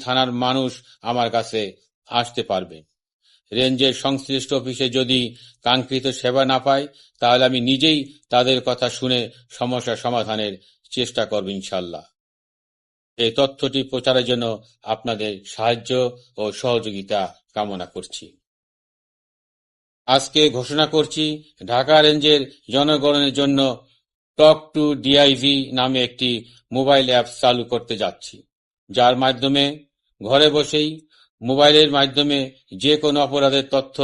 থানার মানুষ আমার কাছে আসতে পারবে। রেঞ্জের সংশ্লিষ্ট অফিসে যদি কাঙ্ক্ষিত সেবা না পায়, তাহলে আমি নিজেই তাদের কথা শুনে সমস্যা সমাধানের চেষ্টা করব ইনশাল্লাহ। এই তথ্যটি প্রচারের জন্য আপনাদের সাহায্য ও সহযোগিতা কামনা করছি। আজকে ঘোষণা করছি, ঢাকা রেঞ্জের জনগণের জন্য টক টু ডিআইজি নামে একটি মোবাইল অ্যাপ চালু করতে যাচ্ছি, যার মাধ্যমে ঘরে বসেই মোবাইলের মাধ্যমে যে কোনো অপরাধের তথ্য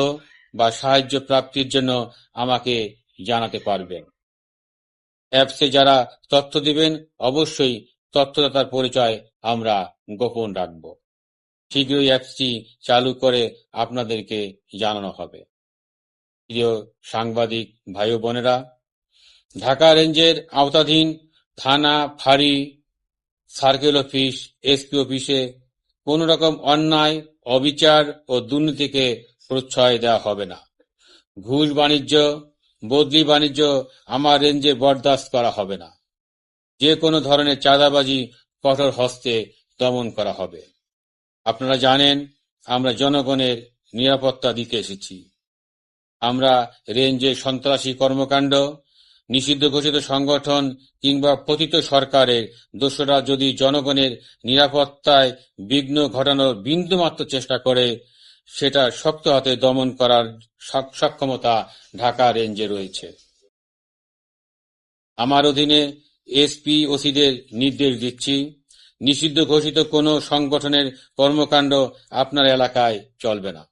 বা সাহায্য প্রাপ্তির জন্য আমাকে জানাতে পারবেন। অ্যাপসে যারা তথ্য দিবেন, অবশ্যই তথ্যদাতার পরিচয় আমরা গোপন রাখব। শীঘ্রই অ্যাপসটি চালু করে আপনাদেরকে জানানো হবে। প্রিয় সাংবাদিক ভাই ও বোনেরা, ঢাকা রেঞ্জের আওতাধীন থানা, ফাঁড়ি, সার্কেল অফিস, এসপি অফিসে কোন রকম অন্যায়, অবিচার ও দুর্নীতিকে প্রশ্রয় দেওয়া হবে না। ঘুষ বাণিজ্য, বদলি বাণিজ্য আমার রেঞ্জে বরদাস্ত করা হবে না। যে কোনো ধরনের চাঁদাবাজি কঠোর হস্তে দমন করা হবে। আপনারা জানেন, আমরা জনগণের নিরাপত্তা দিতে এসেছি। আমরা রেঞ্জে সন্ত্রাসী কর্মকাণ্ড, নিষিদ্ধ ঘোষিত সংগঠন কিংবা পতিত সরকারের দোসররা যদি জনগণের নিরাপত্তায় বিঘ্ন ঘটানোর বিন্দুমাত্র চেষ্টা করে, সেটা শক্ত হাতে দমন করার সক্ষমতা ঢাকা রেঞ্জে রয়েছে। আমার অধীনে এসপি ওসিদের নির্দেশ দিচ্ছি, নিষিদ্ধ ঘোষিত কোনো সংগঠনের কর্মকাণ্ড আপনার এলাকায় চলবে না।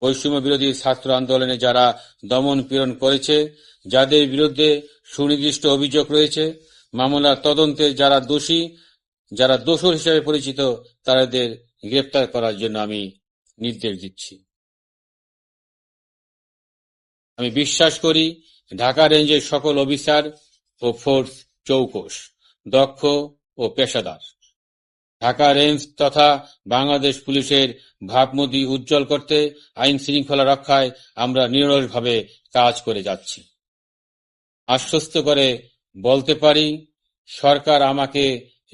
বৈষম্য বিরোধী ছাত্র আন্দোলনে যারা দমন পীড়ন করেছে, যাদের বিরুদ্ধে সুনির্দিষ্ট অভিযোগ রয়েছে, মামলার তদন্তে যারা দোষী, যারা দোষর হিসেবে পরিচিত, তাদের গ্রেপ্তার করার জন্য আমি নির্দেশ দিচ্ছি। আমি বিশ্বাস করি, ঢাকা রেঞ্জের সকল অফিসার ও ফোর্স চৌকস, দক্ষ ও পেশাদার। ঢাকা রেঞ্জ তথা বাংলাদেশ পুলিশের ভাবমূর্তি উজ্জ্বল করতে আইন শৃঙ্খলা রক্ষায় আমরা নিরলসভাবে কাজ করে যাচ্ছি। আশ্বস্ত করে বলতে পারি, সরকার আমাকে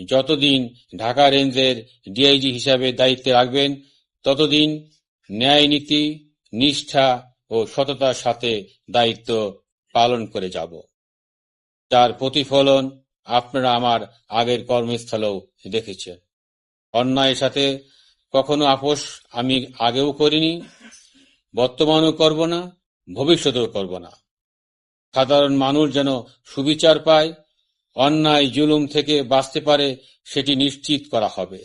যতদিন ঢাকা রেঞ্জের ডিআইজি হিসাবে দায়িত্বে রাখবেন, ততদিন ন্যায় নীতি, নিষ্ঠা ও সততার সাথে দায়িত্ব পালন করে যাব। তার প্রতিফলন আপনারা আমার আগের কর্মস্থলেও দেখেছেন। অন্যায়ের সাথে কখনো আপোষ আমি আগেও করিনি, বর্তমানেও করব না, ভবিষ্যতেও করব না। সাধারণ মানুষ যেন সুবিচার পায়, অন্যায় জুলুম থেকে বাঁচতে পারে, সেটি নিশ্চিত করা হবে।